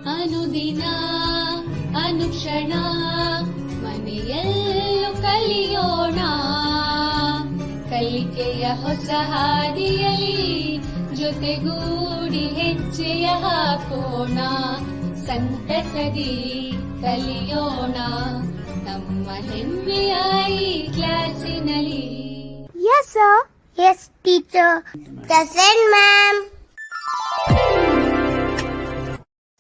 ಅನುದಿನ ಅನುಕ್ಷಣ ಮನೆಯಲ್ಲೂ ಕಲಿಯೋಣ, ಕಲಿಕೆಯ ಹೊಸ ಹಾದಿಯಲ್ಲಿ ಜೊತೆಗೂಡಿ ಹೆಜ್ಜೆಯ ಹಾಕೋಣ, ಸಂತಸದಿ ಕಲಿಯೋಣ ನಮ್ಮ ಹೆಮ್ಮೆಯ ಈ ಕ್ಲಾಸಿನಲ್ಲಿ. Yes, sir. Yes, teacher. Present, ma'am.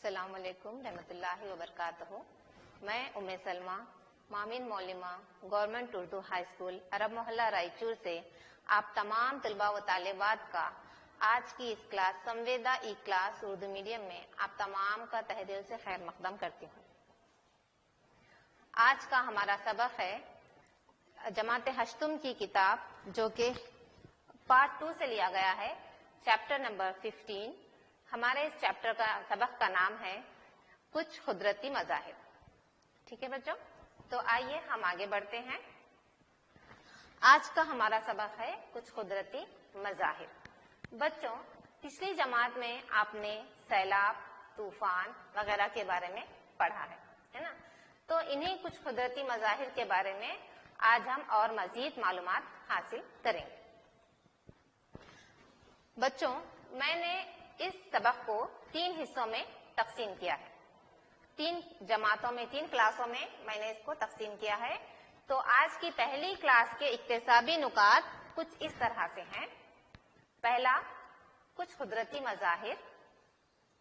अस्सलाम वालेकुम रहमतुल्लाहि व बरकातहू। मैं उम्मे सलमा मामिन मौलिमा government Urdu high school Arab Mohalla Raichur से आप तमाम तलबा व तालिबात का आज की इस क्लास संवेदा ई क्लास उर्दू मीडियम में आप तमाम का तहे दिल से खैर मकदम करती हूँ। आज का हमारा सबक है जमात हश्तुम की किताब, जो कि पार्ट 2 से लिया गया है, चैप्टर नंबर 15। हमारे इस चैप्टर का सबक का नाम है कुछ कुदरती मज़ाहिर। ठीक है बच्चों, तो आइए हम आगे बढ़ते हैं। आज का हमारा सबक है कुछ कुदरती मज़ाहिर। बच्चों, पिछली जमात में आपने सैलाब, तूफान वगैरह के बारे में पढ़ा है ना? तो इन्हीं कुछ कुदरती मज़ाहिर के बारे में आज हम और मजीद मालूमात हासिल करेंगे। बच्चों, मैंने इस सबक को 3 हिस्सों में तकसीम किया है। 3 जमातों में, 3 क्लासों में मैंने इसको तकसीम किया है। तो आज की पहली क्लास के इक्तिसाबी नुकात कुछ इस तरह से हैं। पहला, कुछ कुदरती मज़ाहिर।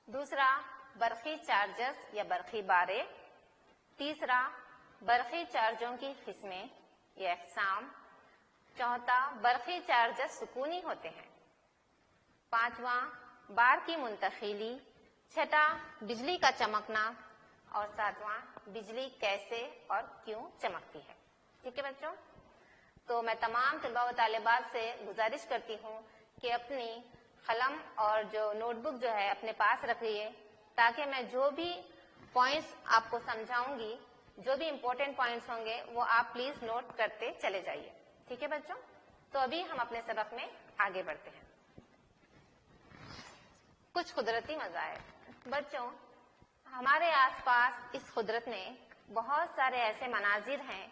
दूसरा, बरक़ी चार्जर्स या बरक़ी बारे। तीसरा, बरक़ी चार्जों की किस्में या अक़साम। चौथा, बरक़ी चार्जर्स सुकूनी होते हैं। पांचवा, बार की मुंतकिली। छठा, बिजली का चमकना। और सातवां, बिजली कैसे और क्यों चमकती है। ठीक है बच्चों, तो मैं तमाम तलबा व तालिबात से गुजारिश करती हूँ कि अपनी कलम और जो नोटबुक जो है अपने पास रखिए, ताकि मैं जो भी पॉइंट्स आपको समझाऊंगी, जो भी इम्पोर्टेंट पॉइंट्स होंगे वो आप प्लीज नोट करते चले जाइए। ठीक है बच्चों, तो अभी हम अपने सबक में आगे बढ़ते हैं। कुछ कुदरती मज़ाहिर। बच्चों, हमारे आसपास इस कुदरत में बहुत सारे ऐसे मनाजिर हैं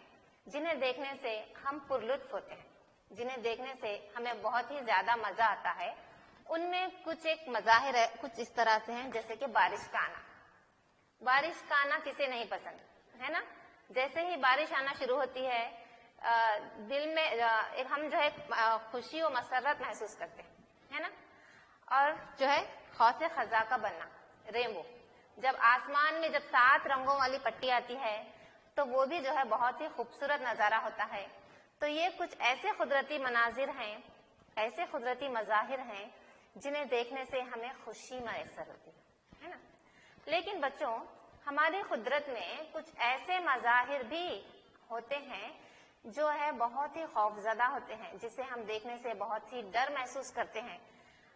जिन्हें देखने से हम पुरलुत्फ होते हैं, जिन्हें देखने से हमें बहुत ही ज्यादा मजा आता है। उनमें कुछ एक मज़ाहिर है, कुछ इस तरह से हैं, जैसे कि बारिश का आना। बारिश का आना किसे नहीं पसंद है ना? जैसे ही बारिश आना शुरू होती है, दिल में एक हम जो है खुशी और मसरत महसूस करते हैं, है ना? और जो है खौफ खजा का बनना, रेनबो, जब आसमान में जब 7 रंगों वाली पट्टी आती है तो वो भी जो है बहुत ही खूबसूरत नजारा होता है। तो ये कुछ ऐसे कुदरती मनाजिर हैं, ऐसे कुदरती मज़ाहिर हैं जिन्हें देखने से हमें खुशी मैसर होती है ना? लेकिन बच्चों, हमारी कुदरत में कुछ ऐसे मज़ाहिर भी होते हैं जो है बहुत ही खौफजदा होते हैं, जिसे हम देखने से बहुत ही डर महसूस करते हैं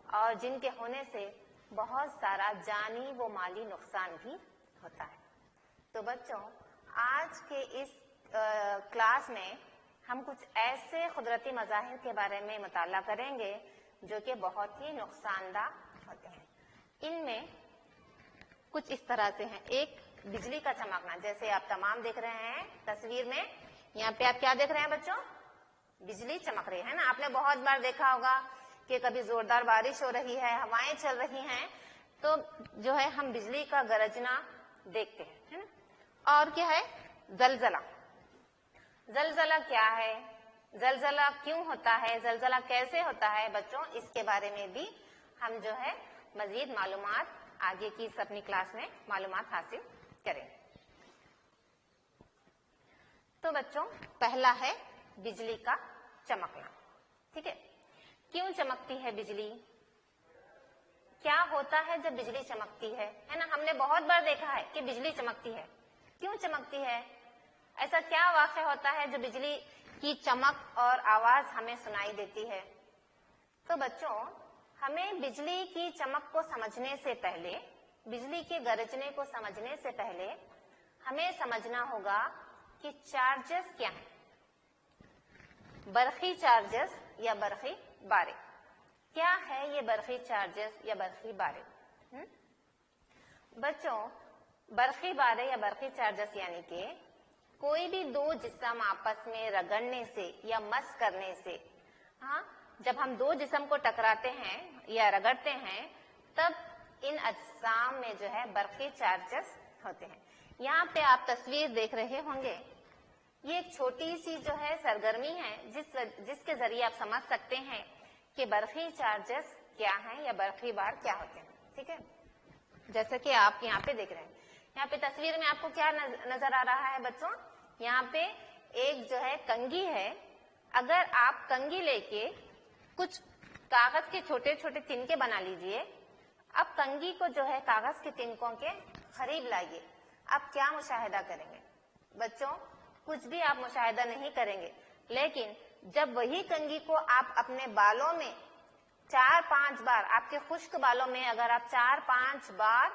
और जिनके होने से बहुत सारा जानी व माली नुकसान भी होता है। तो बच्चों, आज के इस क्लास में हम कुछ ऐसे कुदरती मज़ाहिर के बारे में मुताला करेंगे जो कि बहुत ही नुकसानदा होते हैं। इनमें कुछ इस तरह से हैं। एक, बिजली का चमकना, जैसे आप तमाम देख रहे हैं तस्वीर में। यहाँ पे आप क्या देख रहे हैं बच्चों? बिजली चमक रही है ना? आपने बहुत बार देखा होगा कि कभी जोरदार बारिश हो रही है, हवाएं चल रही हैं, तो जो है हम बिजली का गरजना देखते हैं, है ना? और क्या है? जलजला। जलजला क्या है? जलजला क्यों होता है? जलजला कैसे होता है? बच्चों, इसके बारे में भी हम जो है मजीद मालूमात आगे की अपनी क्लास में मालूमात हासिल करेंगे। तो बच्चों, पहला है बिजली का चमकना। ठीक है, क्यों चमकती है बिजली? क्या होता है जब बिजली चमकती है ना? हमने बहुत बार देखा है कि बिजली चमकती है। क्यों चमकती है? ऐसा क्या वाक़या होता है जो बिजली की चमक और आवाज हमें सुनाई देती है? तो बच्चों, हमें बिजली की चमक को समझने से पहले, बिजली के गरजने को समझने से पहले हमें समझना होगा कि चार्जेस क्या हैं। बरक़ी चार्जेस या बरक़ी बारे। क्या है ये बरक़ी चार्जेस या बरक़ी बारे? बच्चों, बर्फी बारे या बर्फी चार्जेस यानी कि कोई भी दो जिस्म आपस में रगड़ने से या मस करने से, हाँ, जब हम दो जिस्म को टकराते हैं या रगड़ते हैं तब इन अजसाम में जो है बर्फी चार्जेस होते हैं। यहाँ पे आप तस्वीर देख रहे होंगे, ये एक छोटी सी जो है सरगर्मी है जिसके जरिए आप समझ सकते हैं कि बर्फी चार्जेस क्या हैं या बर्फी बार क्या होते हैं। ठीक है, जैसे कि आप यहाँ पे देख रहे हैं, यहाँ पे तस्वीर में आपको क्या नजर आ रहा है बच्चों, यहाँ पे एक जो है कंघी है। अगर आप कंघी लेके कुछ कागज के छोटे छोटे तिनके बना लीजिए, अब कंघी को जो है कागज के तिनकों के करीब लाइए, आप क्या मुशाहिदा करेंगे बच्चों? कुछ भी आप मुशाहिदा नहीं करेंगे, लेकिन जब वही कंघी को आप अपने बालों में 4-5 बार, आपके खुश्क बालों में अगर आप 4-5 बार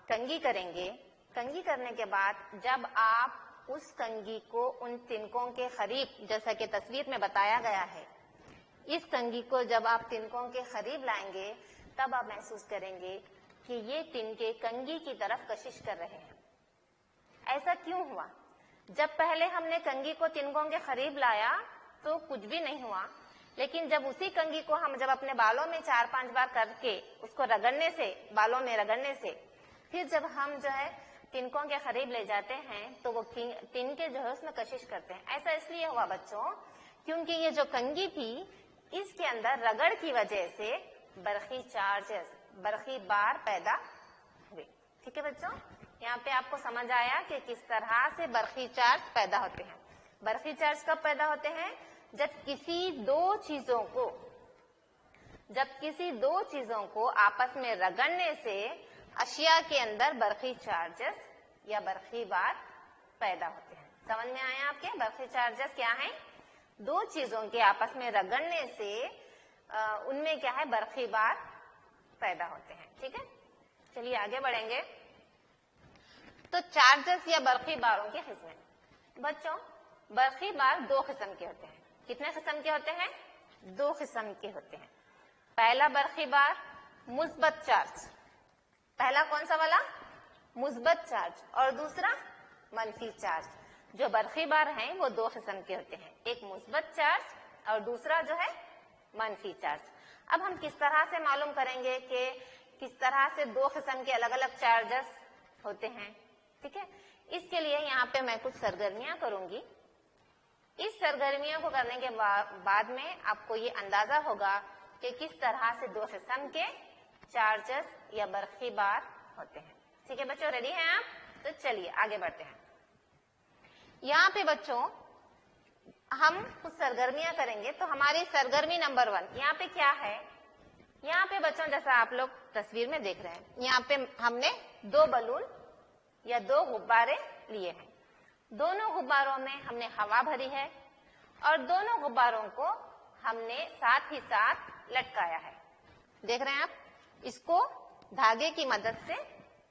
कंघी करेंगे, कंघी करने के बाद जब आप उस कंघी को उन तिनकों के करीब, जैसा कि तस्वीर में बताया गया है, इस कंघी को जब आप तिनकों के करीब लाएंगे तब आप महसूस करेंगे कि ये तिनके कंघी की तरफ कशिश कर रहे हैं। ऐसा क्यों हुआ? जब पहले हमने कंघी को तिनकों के करीब लाया तो कुछ भी नहीं हुआ, लेकिन जब उसी कंघी को हम जब अपने बालों में 4-5 बार करके उसको रगड़ने से, बालों में रगड़ने से, फिर जब हम जो है तिनकों के करीब ले जाते हैं तो वो तिनके जो है उसमें कशिश करते हैं। ऐसा इसलिए हुआ बच्चों क्योंकि ये जो कंघी थी इसके अंदर रगड़ की वजह से बर्फी चार्जेस, बर्फी बार पैदा हुए। ठीक है बच्चों, यहाँ पे आपको समझ आया कि किस तरह से बर्फी चार्ज पैदा होते हैं। बर्फी चार्ज कब पैदा होते हैं? जब किसी दो चीजों को आपस में रगड़ने से अशिया के अंदर बर्फी चार्जेस या बर्फी बार पैदा होते हैं। समझ में आया आपके? बर्फी चार्जेस क्या हैं? दो चीजों के आपस में रगड़ने से उनमें क्या है, बर्फी बार पैदा होते हैं। ठीक है, चलिए आगे बढ़ेंगे। तो चार्जेस या बर्फी बारों की किस्में। बच्चों, बर्फी बार दो किस्म के होते हैं। कितने किस्म के होते हैं? दो किस्म के होते हैं। पहला बर्फी बार मुस्बत चार्ज, पहला कौन सा वाला? मुस्बत चार्ज, और दूसरा मनफी चार्ज। जो बर्फी बार हैं वो दो किस्म के होते हैं, एक मुस्बत चार्ज और दूसरा जो है मनफी चार्ज। अब हम किस तरह से मालूम करेंगे कि किस तरह से दो किस्म के अलग अलग चार्जेस होते हैं? ठीक है, इसके लिए यहाँ पे मैं कुछ सरगर्मियां करूंगी। इस सरगर्मियों को करने के बाद में आपको ये अंदाजा होगा कि किस तरह से दो किस्म के चार्जेस या बर्फी बार होते हैं। ठीक है बच्चों, रेडी हैं आप? तो चलिए आगे बढ़ते हैं। यहाँ पे बच्चों हम कुछ सरगर्मियां करेंगे। तो हमारी सरगर्मी नंबर 1 यहाँ पे क्या है? यहाँ पे बच्चों जैसा आप लोग तस्वीर में देख रहे हैं, यहाँ पे हमने दो बलून या दो गुब्बारे लिए हैं। दोनों गुब्बारों में हमने हवा भरी है और दोनों गुब्बारों को हमने साथ ही साथ लटकाया है। देख रहे हैं आप? इसको धागे की मदद से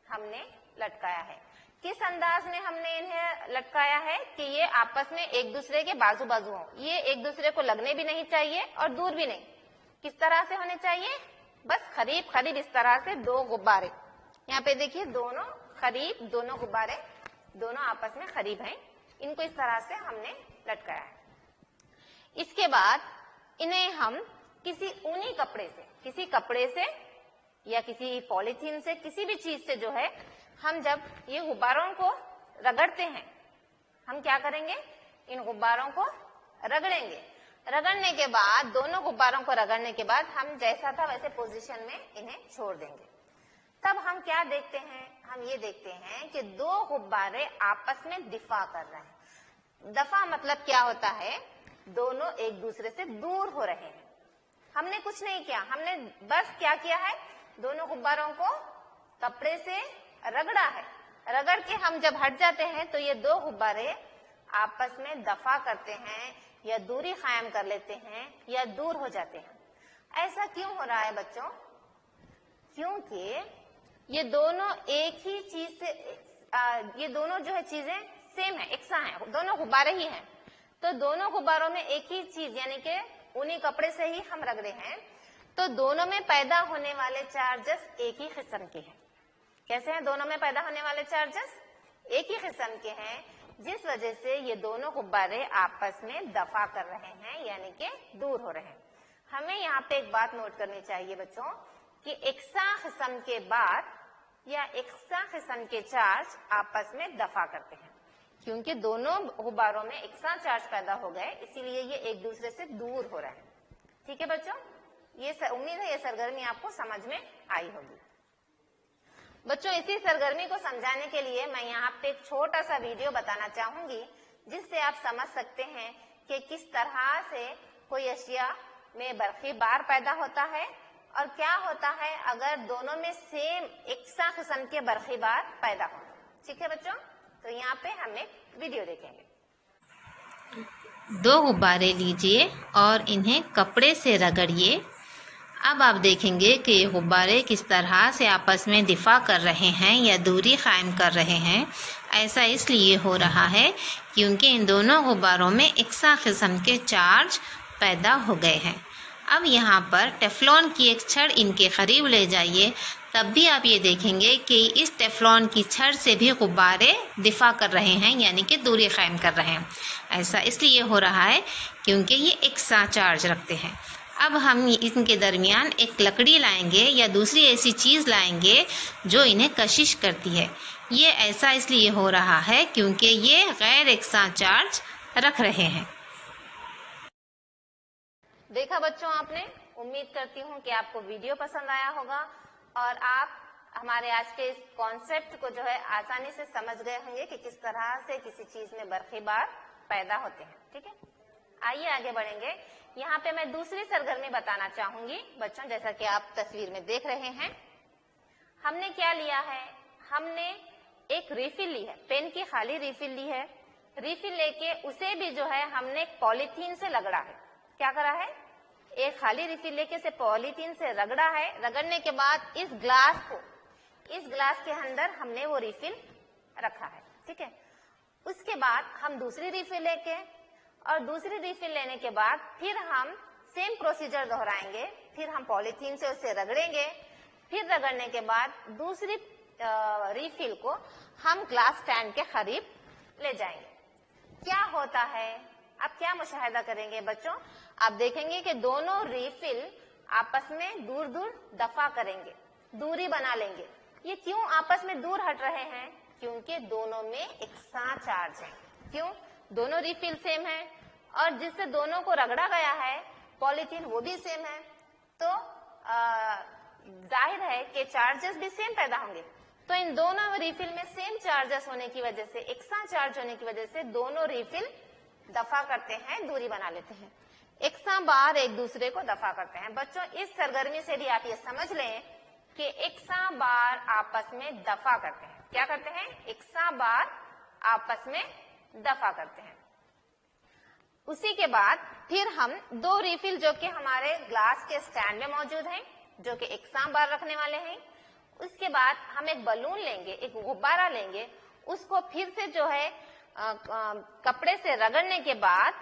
हमने लटकाया है। किस अंदाज में हमने इन्हें लटकाया है कि ये आपस में एक दूसरे के बाजू बाजू हो, ये एक दूसरे को लगने भी नहीं चाहिए और दूर भी नहीं। किस तरह से होने चाहिए? बस करीब करीब इस तरह से दो गुब्बारे, यहाँ पे देखिए दोनों करीब, दोनों गुब्बारे दोनों आपस में करीब हैं, इनको इस तरह से हमने लटकाया है। इसके बाद इन्हें हम किसी ऊनी कपड़े से, किसी कपड़े से या किसी पॉलीथीन से, किसी भी चीज से जो है, हम जब ये गुब्बारों को रगड़ते हैं, हम क्या करेंगे? इन गुब्बारों को रगड़ेंगे। रगड़ने के बाद, दोनों गुब्बारों को रगड़ने के बाद हम जैसा था वैसे पोजीशन में इन्हें छोड़ देंगे। तब हम क्या देखते हैं? हम ये देखते हैं कि दो गुब्बारे आपस में दिफा कर रहे हैं। दफा मतलब क्या होता है? दोनों एक दूसरे से दूर हो रहे हैं। हमने कुछ नहीं किया, हमने बस क्या किया है? दोनों गुब्बारों को कपड़े से रगड़ा है। रगड़ के हम जब हट जाते हैं तो ये दो गुब्बारे आपस में दफा करते हैं या दूरी कायम कर लेते हैं या दूर हो जाते हैं। ऐसा क्यों हो रहा है बच्चों? क्योंकि ये दोनों एक ही चीज से, ये दोनों जो है चीजें सेम है, एक सा है, दोनों गुब्बारे ही हैं। तो दोनों गुब्बारों में एक ही चीज यानी कि ऊनी कपड़े से ही हम रगड़े हैं, तो दोनों में पैदा होने वाले चार्जेस एक ही किस्म के हैं। कैसे हैं दोनों में पैदा होने वाले चार्जेस? एक ही किस्म के हैं, जिस वजह से ये दोनों गुब्बारे आपस में दफा कर रहे हैं, यानी कि दूर हो रहे हैं। हमें यहाँ पे एक बात नोट करनी चाहिए बच्चों कि एकसा किस्म के बार या एकसा किस्म के चार्ज आपस में दफा करते हैं, क्योंकि दोनों गुब्बारों में एकसा चार्ज पैदा हो गए, इसीलिए ये एक दूसरे से दूर हो रहे हैं। ठीक है बच्चों, ये उम्मीद है ये सरगर्मी आपको समझ में आई होगी। बच्चों, इसी सरगर्मी को समझाने के लिए मैं यहाँ पे एक छोटा सा वीडियो बताना चाहूंगी, जिससे आप समझ सकते हैं कि किस तरह से कोई अशिया में बर्फी बार पैदा होता है और क्या होता है अगर दोनों में सेम एकसा किस्म के बर्फी बार पैदा हो। ठीक है बच्चों, तो यहाँ पे हम एक वीडियो देखेंगे। 2 गुब्बारे लीजिए और इन्हें कपड़े से रगड़िए। अब आप देखेंगे कि ये गुब्बारे किस तरह से आपस में दिफा कर रहे हैं या दूरी कायम कर रहे हैं। ऐसा इसलिए हो रहा है क्योंकि इन दोनों गुब्बारों में एकसा किस्म के चार्ज पैदा हो गए हैं। अब यहाँ पर टेफ्लॉन की एक छड़ इनके करीब ले जाइए, तब भी आप ये देखेंगे कि इस टेफ्लॉन की छड़ से भी गुब्बारे दिफा कर रहे हैं, यानी कि दूरी कायम कर रहे हैं। ऐसा इसलिए हो रहा है क्योंकि ये एकसा चार्ज रखते हैं। अब हम इनके दरमियान एक लकड़ी लाएंगे या दूसरी ऐसी चीज़ लाएंगे जो इन्हें कशिश करती है। ये ऐसा इसलिए हो रहा है क्योंकि ये गैर एकसा चार्ज रख रहे हैं। देखा बच्चों आपने, उम्मीद करती हूँ कि आपको वीडियो पसंद आया होगा और आप हमारे आज के इस कॉन्सेप्ट को जो है आसानी से समझ गए होंगे कि किस तरह से किसी चीज में बर्फी बार पैदा होते हैं। ठीक है, आइए आगे बढ़ेंगे। यहाँ पे मैं दूसरी सरगर्मी बताना चाहूंगी बच्चों, जैसा कि आप तस्वीर में देख रहे हैं। हमने क्या लिया है, हमने एक रिफिल ली है, पेन की खाली रिफिल ली है। रिफिल लेके उसे भी जो है हमने पॉलीथीन से रगड़ा है। क्या करा है, एक खाली रिफिल लेके से पॉलीथीन से रगड़ा है। रगड़ने के बाद इस ग्लास के अंदर हमने वो रिफिल रखा है। ठीक है, उसके बाद हम दूसरी रिफिल लेके और दूसरी रिफिल लेने के बाद फिर हम सेम प्रोसीजर दोहराएंगे। फिर हम पॉलीथीन से उसे रगड़ेंगे। फिर रगड़ने के बाद दूसरी रिफिल को हम ग्लास स्टैंड के करीब ले जाएंगे। क्या होता है, आप क्या मुशाहिदा करेंगे बच्चों, आप देखेंगे कि दोनों रिफिल आपस में दूर दूर दफा करेंगे, दूरी बना लेंगे। ये क्यों आपस में दूर हट रहे हैं? क्योंकि दोनों में एकसा चार्ज है। क्यों? दोनों रिफिल सेम है और जिससे दोनों को रगड़ा गया है पॉलीथीन वो भी सेम है, तो जाहिर है कि चार्जेस भी सेम पैदा होंगे। तो इन दोनों रिफिल में सेम चार्जेस होने की वजह से, एकसा चार्ज होने की वजह से दोनों रिफिल दफा करते हैं, दूरी बना लेते हैं, एकसा बार एक दूसरे को दफा करते हैं। बच्चों, इस सरगर्मी से भी आप ये समझ लें कि एकसा बार आपस में दफा करते हैं। क्या करते हैं? एकसा बार आपस में दफा करते हैं। उसी के बाद फिर हम दो रिफिल जो कि हमारे ग्लास के स्टैंड में मौजूद हैं, जो कि एकसा बार रखने वाले हैं, उसके बाद हम एक बलून लेंगे, एक गुब्बारा लेंगे, उसको फिर से जो है कपड़े से रगड़ने के बाद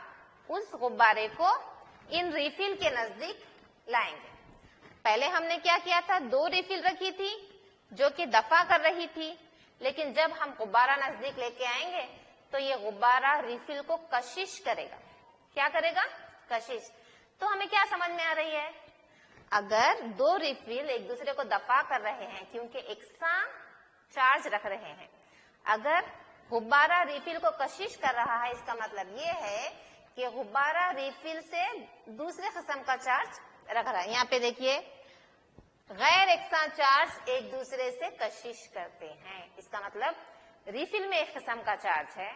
उस गुब्बारे को इन रिफिल के नजदीक लाएंगे। पहले हमने क्या किया था, दो रिफिल रखी थी जो कि दफा कर रही थी, लेकिन जब हम गुब्बारा नजदीक लेके आएंगे तो ये गुब्बारा रिफिल को कशिश करेगा। क्या करेगा? कशिश। तो हमें क्या समझ में आ रही है, अगर दो रिफिल एक दूसरे को दफा कर रहे हैं क्योंकि एकसा चार्ज रख रहे हैं, अगर गुब्बारा रिफिल को कशिश कर रहा है, इसका मतलब ये है कि गुब्बारा रिफिल से दूसरे किस्म का चार्ज रख रहा है। यहाँ पे देखिए, गैर एकसा चार्ज एक दूसरे से कशिश करते हैं। इसका मतलब रिफिल में एक किस्म का चार्ज है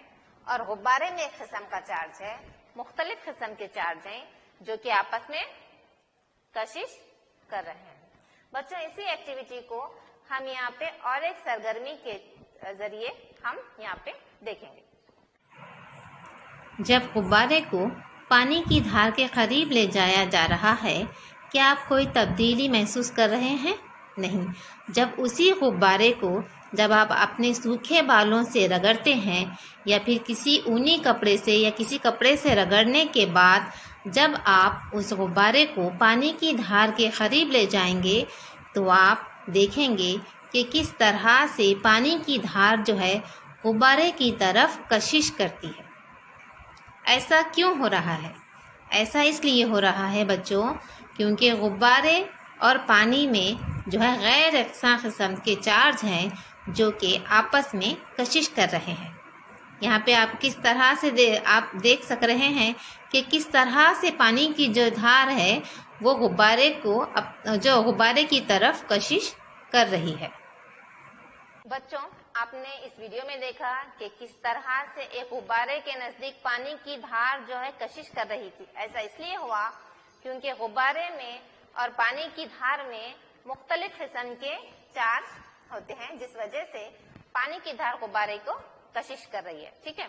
और गुब्बारे में एक किस्म का चार्ज है, मुख्तलिफ किस्म के चार्ज हैं जो कि आपस में कशिश कर रहे हैं। बच्चों, इसी एक्टिविटी को हम यहाँ पे और एक सरगर्मी के जरिए हम यहाँ पे देखेंगे। जब गुब्बारे को पानी की धार के करीब ले जाया जा रहा है, क्या आप कोई तब्दीली महसूस कर रहे हैं? नहीं। जब उसी गुब्बारे को जब आप अपने सूखे बालों से रगड़ते हैं या फिर किसी ऊनी कपड़े से या किसी कपड़े से रगड़ने के बाद जब आप उस गुब्बारे को पानी की धार के करीब ले जाएंगे तो आप देखेंगे کہ کس طرح سے پانی کی دھار جو ہے غبارے کی طرف کشش کرتی ہے۔ ایسا کیوں ہو رہا ہے؟ ایسا اس لیے ہو رہا ہے بچوں کیونکہ غبارے اور پانی میں جو ہے غیر یکساں قسم کے چارج ہیں جو کہ آپس میں کشش کر رہے ہیں۔ یہاں پہ آپ کس طرح سے آپ دیکھ سک رہے ہیں کہ کس طرح سے پانی کی جو دھار ہے وہ غبارے کی طرف کشش کر رہی ہے۔ بچوں، آپ نے اس ویڈیو میں دیکھا کہ کس طرح سے ایک غبارے کے نزدیک پانی کی دھار جو ہے کشش کر رہی تھی۔ ایسا اس لیے ہوا کیونکہ غبارے میں اور پانی کی دھار میں مختلف قسم کے چارج ہوتے ہیں، جس وجہ سے پانی کی دھار غبارے کو کشش کر رہی ہے۔ ٹھیک ہے،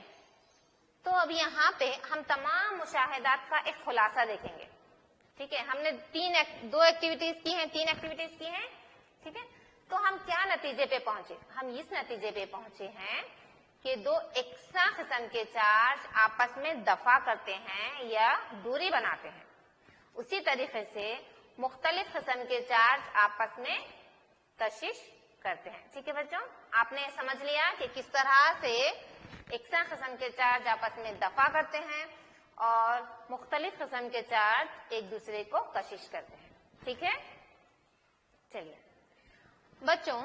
تو اب یہاں پہ ہم تمام مشاہدات کا ایک خلاصہ دیکھیں گے۔ ٹھیک ہے، ہم نے تین ایکٹیویٹیز کی ہیں۔ ٹھیک ہے، تو ہم کیا نتیجے پہ پہنچے؟ ہم اس نتیجے پہ پہنچے ہیں کہ دو یکساں قسم کے چارج آپس میں دفع کرتے ہیں یا دوری بناتے ہیں، اسی طریقے سے مختلف قسم کے چارج آپس میں کشش کرتے ہیں۔ ٹھیک ہے بچوں، آپ نے سمجھ لیا کہ کس طرح سے یکساں قسم کے چارج آپس میں دفع کرتے ہیں اور مختلف قسم کے چارج ایک دوسرے کو کشش کرتے ہیں۔ ٹھیک ہے، چلیے بچوں،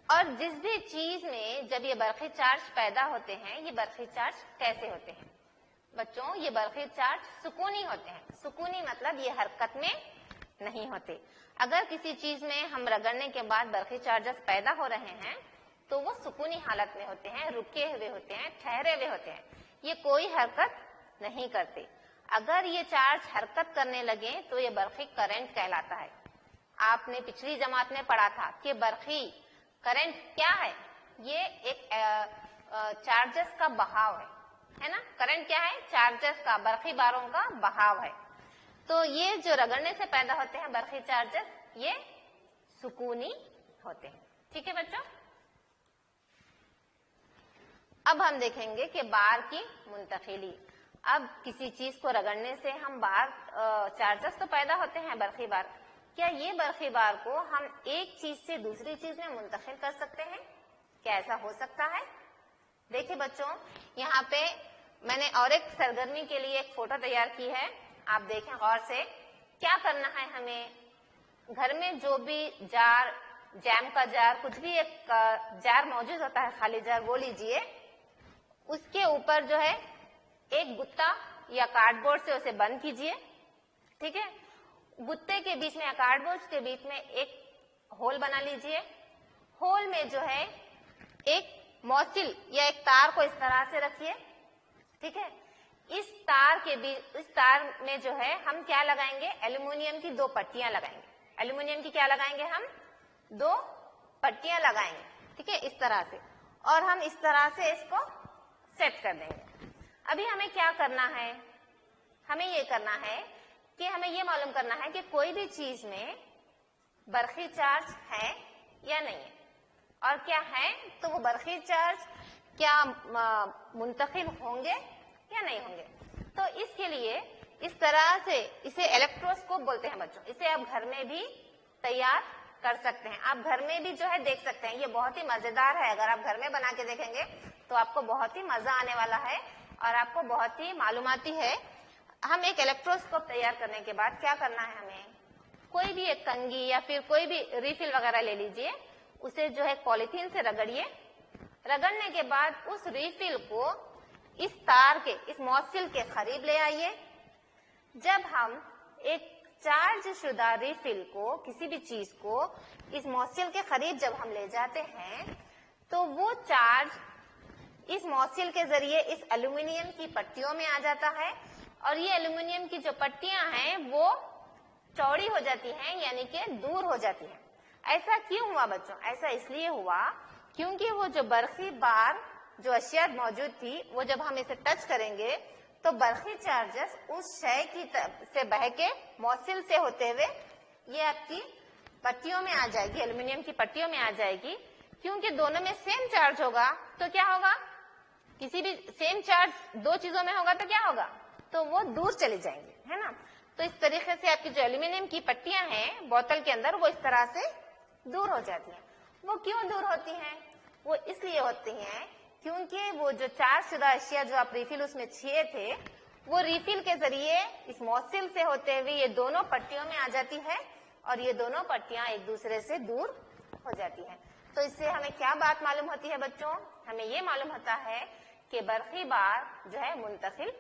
اور جس بھی چیز میں جب یہ برقی چارج پیدا ہوتے ہیں، یہ برقی چارج کیسے ہوتے ہیں؟ بچوں، یہ برقی چارج سکونی ہوتے ہیں۔ سکونی مطلب یہ حرکت میں نہیں ہوتے۔ اگر کسی چیز میں ہم رگڑنے کے بعد برقی چارجز پیدا ہو رہے ہیں تو وہ سکونی حالت میں ہوتے ہیں، رکے ہوئے ہوتے ہیں، ٹھہرے ہوئے ہوتے ہیں، یہ کوئی حرکت نہیں کرتے۔ اگر یہ چارج حرکت کرنے لگے تو یہ برقی کرنٹ کہلاتا ہے۔ آپ نے پچھلی جماعت میں پڑھا تھا کہ برقی کرنٹ کیا ہے؟ یہ ایک چارجز کا بہاؤ ہے نا؟ کرنٹ کیا ہے؟ چارجز کا، برقی باروں کا بہاؤ ہے۔ تو یہ جو رگڑنے سے پیدا ہوتے ہیں برقی چارجز، یہ سکونی ہوتے ہیں۔ ٹھیک ہے بچوں، اب ہم دیکھیں گے کہ بار کی منتقلی۔ اب کسی چیز کو رگڑنے سے ہم بار چارجز تو پیدا ہوتے ہیں برقی بار، کیا یہ برقی بار کو ہم ایک چیز سے دوسری چیز میں منتقل کر سکتے ہیں؟ کیا ایسا ہو سکتا ہے؟ دیکھیں بچوں، یہاں پہ میں نے اور ایک سرگرمی کے لیے ایک فوٹو تیار کی ہے، آپ دیکھیں غور سے۔ کیا کرنا ہے ہمیں؟ گھر میں جو بھی جار، جیم کا جار، کچھ بھی ایک جار موجود ہوتا ہے، خالی جار، وہ لیجئے، اس کے اوپر جو ہے ایک گتا یا کارڈ بورڈ سے اسے بند کیجئے۔ ٹھیک ہے، گتے کے بیچ میں یا کارڈ بورڈ کے بیچ میں ایک ہول بنا لیجئے۔ ہول میں جو ہے ایک موصل یا ایک تار کو اس طرح سے رکھیے۔ ٹھیک ہے، اس تار میں جو ہے ہم کیا لگائیں گے؟ ایلومینیم کی دو پٹیاں لگائیں گے۔ ایلومینیم کی کیا لگائیں گے؟ ہم دو پٹیاں لگائیں گے۔ ٹھیک ہے، اس طرح سے، اور ہم اس طرح سے اس کو سیٹ کر دیں گے۔ ابھی ہمیں کیا کرنا ہے؟ ہمیں یہ کرنا ہے کہ ہمیں یہ معلوم کرنا ہے کہ کوئی بھی چیز میں برقی چارج ہے یا نہیں ہے، اور کیا ہے تو وہ برقی چارج کیا منتقل ہوں گے یا نہیں ہوں گے۔ تو اس کے لیے اس طرح سے اسے الیکٹروسکوپ بولتے ہیں بچوں، اسے آپ گھر میں بھی تیار کر سکتے ہیں، آپ گھر میں بھی جو ہے دیکھ سکتے ہیں۔ یہ بہت ہی مزیدار ہے، اگر آپ گھر میں بنا کے دیکھیں گے تو آپ کو بہت ہی مزہ آنے والا ہے اور آپ کو بہت ہی معلوماتی ہے۔ ہم ایک الیکٹروسکوپ تیار کرنے کے بعد کیا کرنا ہے؟ ہمیں کوئی بھی ایک کنگھی یا پھر کوئی بھی ریفل وغیرہ لے لیجئے، اسے جو ہے پولیتھین سے رگڑیے۔ رگڑنے کے بعد اس ریفل کو اس تار کے، اس موصل کے قریب لے آئیے۔ جب ہم ایک چارج شدہ ریفل کو، کسی بھی چیز کو اس موصل کے قریب جب ہم لے جاتے ہیں تو وہ چارج اس موصل کے ذریعے اس ایلومینیم کی پٹیوں میں آ جاتا ہے، اور یہ ایلومینیم کی جو پٹیاں ہیں وہ چوڑی ہو جاتی ہیں، یعنی کہ دور ہو جاتی ہیں۔ ایسا کیوں ہوا بچوں؟ ایسا اس لیے ہوا کیونکہ وہ جو برقی بار جو اشیاء موجود تھی، وہ جب ہم اسے ٹچ کریں گے تو برقی چارجز اس شے کی سے بہ کے موصل سے ہوتے ہوئے یہ آپ کی پٹیوں میں آ جائے گی، ایلومینیم کی پٹیوں میں آ جائے گی۔ کیونکہ دونوں میں سیم چارج ہوگا تو کیا ہوگا؟ کسی بھی سیم چارج دو چیزوں میں ہوگا تو کیا ہوگا؟ تو وہ دور چلی جائیں گے، ہے نا؟ تو اس طریقے سے آپ کی جو ایلومینیم کی پٹیاں ہیں بوتل کے اندر، وہ اس طرح سے دور ہو جاتی ہیں۔ وہ کیوں دور ہوتی ہیں؟ وہ اس لیے ہوتی ہیں کیونکہ وہ جو چارج شدہ اشیاء جو آپ ریفل اس میں چھیے تھے وہ ریفل کے ذریعے اس موصل سے ہوتے ہوئے یہ دونوں پٹیوں میں آ جاتی ہے اور یہ دونوں پٹیاں ایک دوسرے سے دور ہو جاتی ہیں. تو اس سے ہمیں کیا بات معلوم ہوتی ہے بچوں؟ ہمیں یہ معلوم ہوتا ہے کہ برقی بار جو ہے منتقل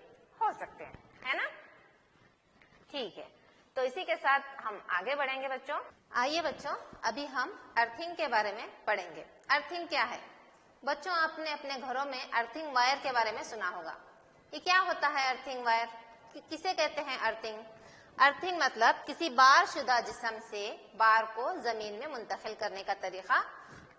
ہو سکتے ہیں, ہے نا. ٹھیک ہے, تو اسی کے ساتھ ہم آگے بڑھیں گے بچوں. آئیے بچوں ابھی ہم ارتھنگ کے بارے میں پڑھیں گے. ارتھنگ کیا ہے؟ بچوں آپ نے اپنے گھروں میں ارتھنگ وائر کے بارے میں سنا ہوگا. یہ کیا ہوتا ہے ارتھنگ وائر؟ کسے کہتے ہیں ارتھنگ؟ ارتھنگ مطلب کسی بار شدہ جسم سے بار کو زمین میں منتقل کرنے کا طریقہ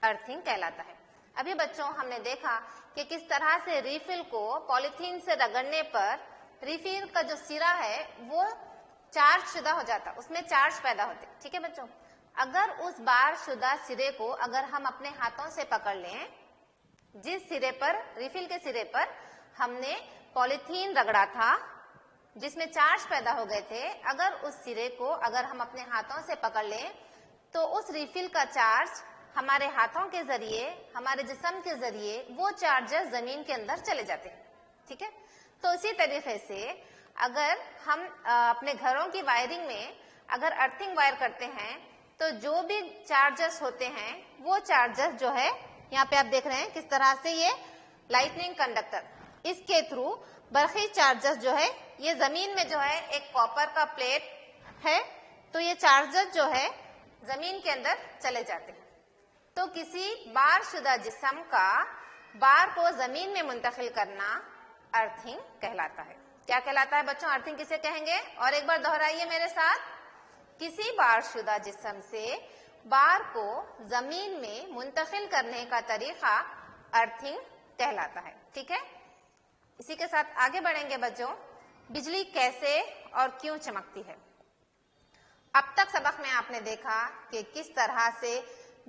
ارتھنگ کہلاتا ہے. ابھی بچوں ہم نے دیکھا کہ کس طرح سے ریفل کو پولیتھین سے رگڑنے پر ریفل کا جو سرا ہے وہ چارج شدہ ہو جاتا, اس میں چارج پیدا ہوتے. ٹھیک ہے بچوں, اگر اس بار شدہ سرے کو اگر ہم اپنے ہاتھوں سے پکڑ لیں, جس سرے پر ریفل کے سرے پر ہم نے پولیتھین رگڑا تھا جس میں چارج پیدا ہو گئے تھے, اگر اس سرے کو اگر ہم اپنے ہاتھوں سے پکڑ لیں تو اس ریفل کا چارج ہمارے ہاتھوں کے ذریعے, ہمارے جسم کے ذریعے وہ چارجز زمین کے اندر چلے جاتے ہیں. ٹھیک ہے, تو اسی طریقے سے اگر ہم اپنے گھروں کی وائرنگ میں اگر ارتھنگ وائر کرتے ہیں تو جو بھی چارجز ہوتے ہیں وہ چارجز جو ہے یہاں پہ آپ دیکھ رہے ہیں کس طرح سے یہ لائٹننگ کنڈکٹر, اس کے تھرو برقی چارجز جو ہے یہ زمین میں جو ہے ایک کاپر کا پلیٹ ہے تو یہ چارجز جو ہے زمین کے اندر چلے جاتے ہیں. تو کسی بار شدہ جسم کا بار کو زمین میں منتقل کرنا ارتھنگ کہلاتا ہے. کیا کہلاتا ہے بچوں؟ ارتھنگ کسے کہیں گے؟ اور ایک بار دہرائیے میرے ساتھ. کسی بار شدہ جسم سے بار کو زمین میں منتقل کرنے کا طریقہ ارتھنگ کہلاتا ہے. ٹھیک ہے, اسی کے ساتھ آگے بڑھیں گے بچوں. بجلی کیسے اور کیوں چمکتی ہے؟ اب تک سبق میں آپ نے دیکھا کہ کس طرح سے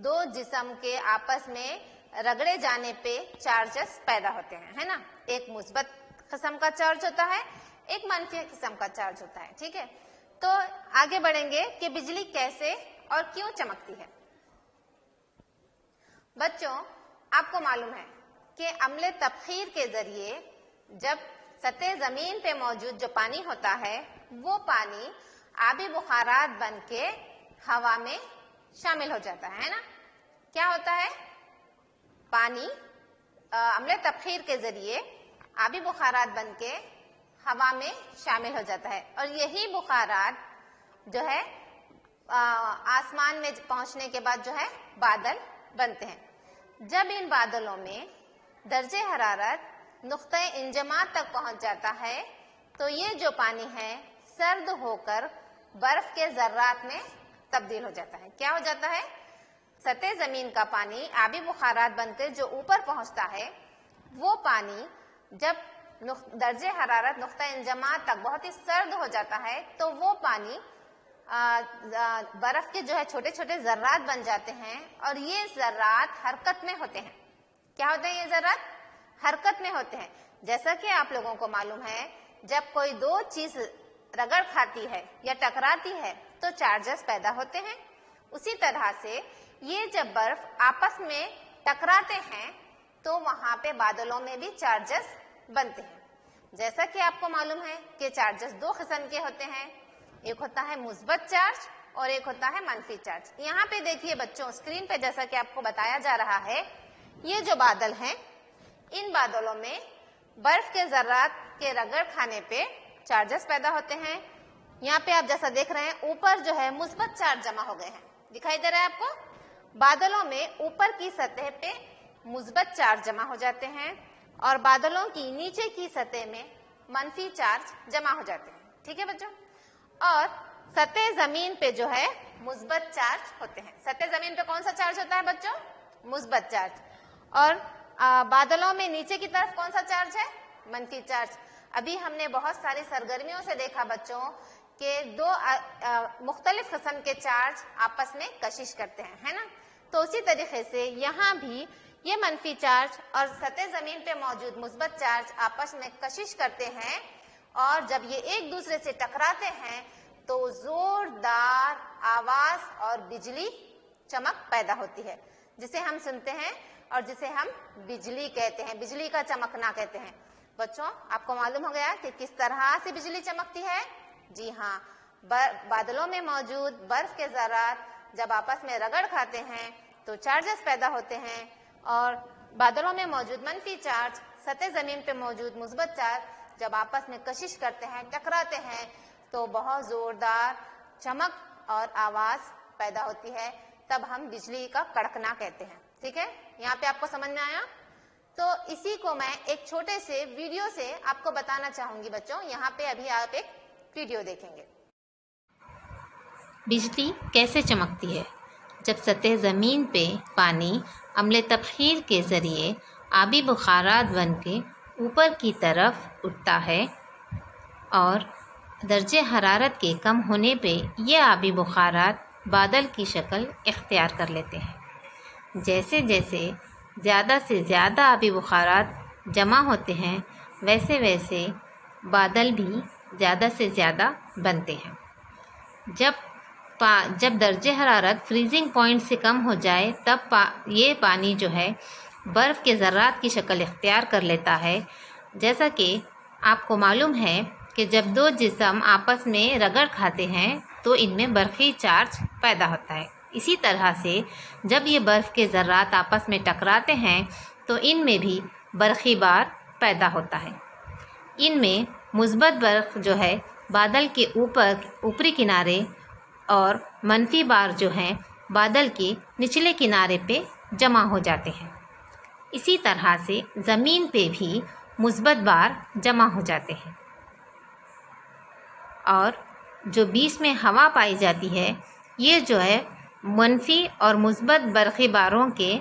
دو جسم کے آپس میں رگڑے جانے پہ چارجز پیدا ہوتے ہیں, ہے نا. ایک مثبت قسم کا چارج ہوتا ہے, ایک منفی قسم کا چارج ہوتا ہے. ٹھیک ہے, تو آگے بڑھیں گے کہ بجلی کیسے اور کیوں چمکتی ہے. بچوں آپ کو معلوم ہے کہ عمل تبخیر کے ذریعے جب سطح زمین پہ موجود جو پانی ہوتا ہے وہ پانی آبی بخارات بن کے ہوا میں شامل ہو جاتا ہے نا. کیا ہوتا ہے؟ پانی عمل تبخیر کے ذریعے آبی بخارات بن کے ہوا میں شامل ہو جاتا ہے اور یہی بخارات جو ہے آسمان میں پہنچنے کے بعد جو ہے بادل بنتے ہیں. جب ان بادلوں میں درجہ حرارت نقطہ انجماد تک پہنچ جاتا ہے تو یہ جو پانی ہے سرد ہو کر برف کے ذرات میں تبدیل ہو جاتا ہے. کیا ہو جاتا ہے؟ سطح زمین کا پانی آبی بخارات بن کر جو اوپر پہنچتا ہے وہ پانی جب درجہ حرارت نقطہ انجماد تک بہت ہی سرد ہو جاتا ہے تو وہ پانی برف کے جو ہے چھوٹے چھوٹے ذرات بن جاتے ہیں اور یہ ذرات حرکت میں ہوتے ہیں. کیا ہوتے ہیں؟ یہ ذرات حرکت میں ہوتے ہیں. جیسا کہ آپ لوگوں کو معلوم ہے جب کوئی دو چیز رگڑ کھاتی ہے یا ٹکراتی ہے تو چارجز پیدا ہوتے ہیں. اسی طرح سے یہ جب برف آپس میں ٹکراتے ہیں تو وہاں پہ بادلوں میں بھی چارجز بنتے ہیں. جیسا کہ آپ کو معلوم ہے کہ چارجز دو قسم کے ہوتے ہیں, ایک ہوتا ہے مثبت چارج اور ایک ہوتا ہے منفی چارج. یہاں پہ دیکھیے بچوں اسکرین پہ جیسا کہ آپ کو بتایا جا رہا ہے یہ جو بادل ہیں ان بادلوں میں برف کے ذرات کے رگڑ کھانے پہ چارجز پیدا ہوتے ہیں. یہاں پہ آپ جیسا دیکھ رہے ہیں اوپر جو ہے مثبت چارج جمع ہو گئے ہیں, دکھائی دے رہا ہے آپ کو. بادلوں میں اوپر کی سطح پہ مثبت چارج جمع ہو جاتے ہیں اور بادلوں کی نیچے کی سطح میں منفی چارج جمع ہو جاتے ہیں. ٹھیک ہے بچوں, اور سطح زمین پہ جو ہے مثبت چارج ہوتے ہیں. سطح زمین پہ کون سا چارج ہوتا ہے بچوں؟ مثبت چارج. اور بادلوں میں نیچے کی طرف کون سا چارج ہے؟ منفی چارج. ابھی ہم نے بہت ساری سرگرمیوں سے دیکھا بچوں کہ دو مختلف قسم کے چارج آپس میں کشش کرتے ہیں, ہے نا. تو اسی طریقے سے یہاں بھی یہ منفی چارج اور سطح زمین پہ موجود مثبت چارج آپس میں کشش کرتے ہیں اور جب یہ ایک دوسرے سے ٹکراتے ہیں تو زوردار آواز اور بجلی چمک پیدا ہوتی ہے. जिसे हम सुनते हैं और जिसे हम बिजली कहते हैं, बिजली का चमकना कहते हैं। बच्चों, आपको मालूम हो गया कि किस तरह से बिजली चमकती है? जी हाँ, बादलों में मौजूद बर्फ के ज़रात जब आपस में रगड़ खाते हैं तो चार्जेस पैदा होते हैं, और बादलों में मौजूद मंफी चार्ज सतह ज़मीन पे मौजूद मुस्बत चार्ज जब आपस में कशिश करते हैं, टकराते हैं, तो बहुत ज़ोरदार चमक और आवाज़ पैदा होती है। तब हम बिजली का कड़कना कहते हैं। ठीक है, यहाँ पे आपको समझ में आया? तो इसी को मैं एक छोटे से वीडियो से आपको बताना चाहूंगी बच्चों। यहाँ पे अभी आप एक वीडियो देखेंगे। बिजली कैसे चमकती है? जब सतह ज़मीन पे पानी अम्ल तबखीर के ज़रिए आबी बुखारात बन के ऊपर की तरफ उठता है और दर्जे हरारत के कम होने पे ये आबी बुखारात बादल की शक्ल इख्तियार कर लेते हैं। जैसे जैसे ज़्यादा से ज़्यादा आबी बुखारात जमा होते हैं, वैसे वैसे बादल भी ज़्यादा से ज़्यादा बनते हैं। जब दर्जे हरारत फ्रीजिंग पॉइंट से कम हो जाए तब ये पानी जो है बर्फ़ के ज़र्रात की शक्ल इख्तियार कर लेता है। जैसा कि आपको मालूम है कि जब दो जिस्म आपस में रगड़ खाते हैं तो इनमें बर्फ़ी चार्ज पैदा होता है। इसी तरह से जब ये बर्फ़ के ज़र्रात आपस में टकराते हैं तो इनमें भी बर्फ़ी बार पैदा होता है। इनमें मुस्बत बर्फ़ जो है बादल के ऊपरी किनारे और मनफी बार जो हैं बादल के निचले किनारे पे जमा हो जाते हैं। इसी तरह से ज़मीन पे भी मुस्बत बार जमा हो जाते हैं, और जो बीच में हवा पाई जाती है ये जो है मनफी और मुस्बत बर्फ़ी बारों के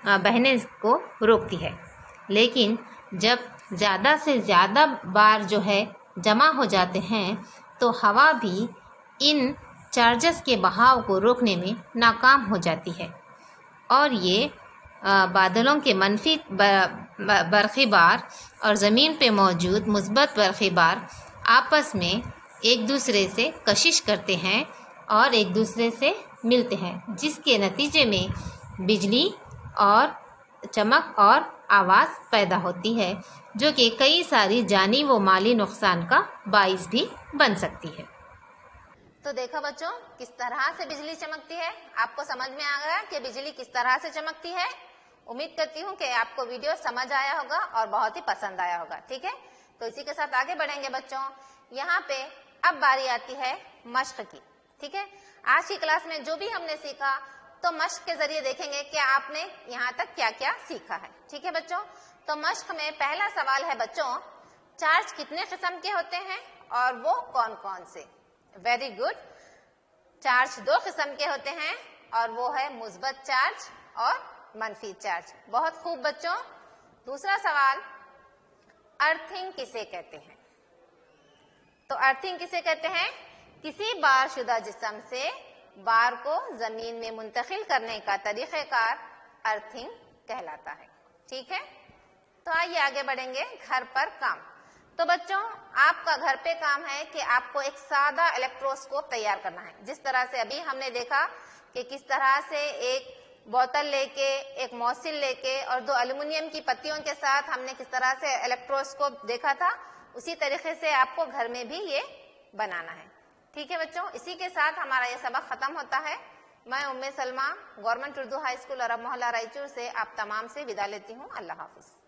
बहने को रोकती है। लेकिन जब ज़्यादा से ज़्यादा बार जो है जमा हो जाते हैं तो हवा भी इन चार्जेस के बहाव को रोकने में नाकाम हो जाती है, और ये बादलों के मनफी बर्फ़ी बार और ज़मीन पे मौजूद मुस्बत बर्फ़ी बार आपस में एक दूसरे से कशिश करते हैं और एक दूसरे से मिलते हैं, जिसके नतीजे में बिजली और चमक और आवाज़ पैदा होती है, जो कि कई सारी जानी व माली नुकसान का बाइस भी बन सकती है। तो देखा बच्चों, किस तरह से बिजली चमकती है। आपको समझ में आ गया कि बिजली किस तरह से चमकती है। उम्मीद करती हूँ कि आपको वीडियो समझ आया होगा और बहुत ही पसंद आया होगा। ठीक है, तो इसी के साथ आगे बढ़ेंगे बच्चों। यहाँ पे अब बारी आती है मश्क की। ठीक है, आज की क्लास में जो भी हमने सीखा तो मश्क के जरिए देखेंगे कि आपने यहाँ तक क्या क्या सीखा है। ठीक है बच्चों, तो मश्क में पहला सवाल है बच्चों, चार्ज कितने किस्म के होते हैं और वो कौन कौन से? वेरी गुड, चार्ज दो किस्म के होते हैं और वो है मुस्बत चार्ज और मनफी चार्ज। बहुत खूब बच्चों। दूसरा सवाल, अर्थिंग किसे कहते हैं? तो अर्थिंग किसे कहते हैं? किसी बारशुदा जिस्म से बार को जमीन में मुंतकिल करने का तरीक़ेकार अर्थिंग कहलाता है। ठीक है, तो आइए आगे बढ़ेंगे। घर पर काम। तो बच्चों, आपका घर पे काम है कि आपको एक सादा इलेक्ट्रोस्कोप तैयार करना है। जिस तरह से अभी हमने देखा कि किस तरह से एक बोतल लेके, एक मौसिल लेके और दो एल्युमिनियम की पत्तियों के साथ हमने किस तरह से इलेक्ट्रोस्कोप देखा था, उसी तरीके से आपको घर में भी ये बनाना है। ठीक है बच्चों, इसी के साथ हमारा ये सबक खत्म होता है। मैं Umme Salma, government Urdu high school Arab Mohalla Raichur से आप तमाम से विदा लेती हूँ। अल्लाह हाफिज।